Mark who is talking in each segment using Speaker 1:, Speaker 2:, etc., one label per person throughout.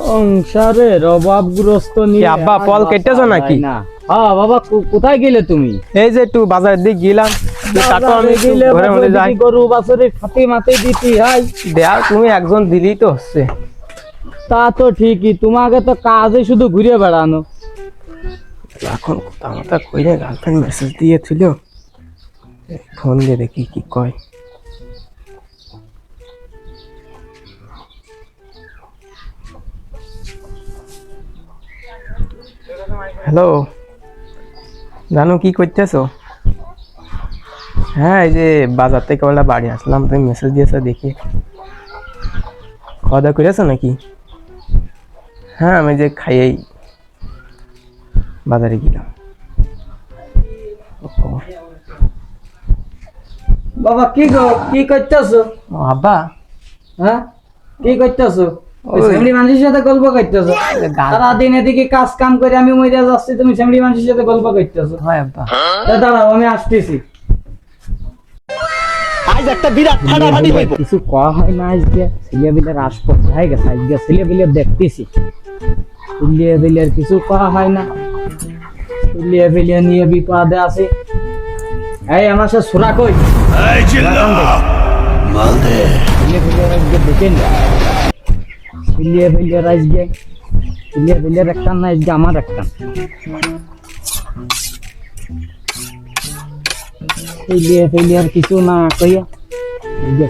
Speaker 1: সংসারের অভাবগ্রস্ত নিয়ে
Speaker 2: আব্বা পল কেটেছো নাকি?
Speaker 1: হ্যাঁ বাবা, কোথায় গেলে তুমি?
Speaker 2: এই যে একটু বাজারের দিক গেলাম। কাটো আমি ঘরে মনে যাই।
Speaker 1: গরু বাছরে খাতে মাতে দিতি হাই
Speaker 2: দেয়া তুমি একজন দিলেই তো হচ্ছে।
Speaker 1: তা তো ঠিকই, তোমাকে তো কাজে শুধু ঘুরে বেড়ানো।
Speaker 2: এখন কথা মতা কইরে গার্লফ্রেন্ড মেসেজ দিয়েছিল, ফোন দিয়ে দেখি কি কয়। হ্যালো জানো কি করতেছো? হ্যাঁ এই যে বাজার থেকে ওলা বাড়ি আসলাম, তুমি মেসেজ দিয়েছো দেখি। খাওয়া দাওয়া করেছো নাকি? হ্যাঁ আমি যে খাইয়েই বাজারে গেলাম।
Speaker 1: বাবা কি গো, কি করতেছো?
Speaker 2: ও আব্বা,
Speaker 1: হ্যাঁ কি করতেছো?
Speaker 2: ওই।
Speaker 1: ফ্যামিলি মানুষের সাথে গল্প করতেছো? সারাদিন এদিকে কাজ কাম করে আমি মরে যাচ্ছি, তুমি ফ্যামিলি মানুষের সাথে গল্প করতেছো?
Speaker 2: হয় আব্বা।
Speaker 1: দাঁড়াও আমি আসতেছি।
Speaker 3: আজ একটা বিরাট ফাটাফাটি হইব।
Speaker 1: কিছু কয়া হয় না আজকে, ছেলে বিলের আসপথ হয়ে গেছে, আজকে ছেলে বিলের দেখতেছি। ছেলে বিলের কিছু কয়া হয় না, ছেলে বিলে নিয়ে বিপদে আছে। এই আমার সাথে সুরা কই?
Speaker 3: এই চিল্লা মাল দে।
Speaker 1: ছেলে বিলের আজকে দেখেন, ছেলে বিলের আজকে, ছেলে বিলের একটা না আজকে আমার একটা। ছেলে বিলের কিছু না কইয়া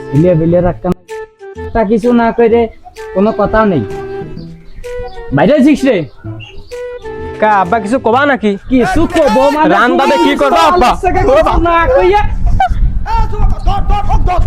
Speaker 1: ছেলে বিলের একটা কিছু না করে কোনো কথা নেই। বাইরে আছিস রে?
Speaker 2: কা আব্বা কিছু কবা নাকি?
Speaker 1: কিছু কব মানে
Speaker 2: রান্দাতে কি করবা আব্বা?
Speaker 1: না কইয়া
Speaker 3: ধর ধর ধর ধর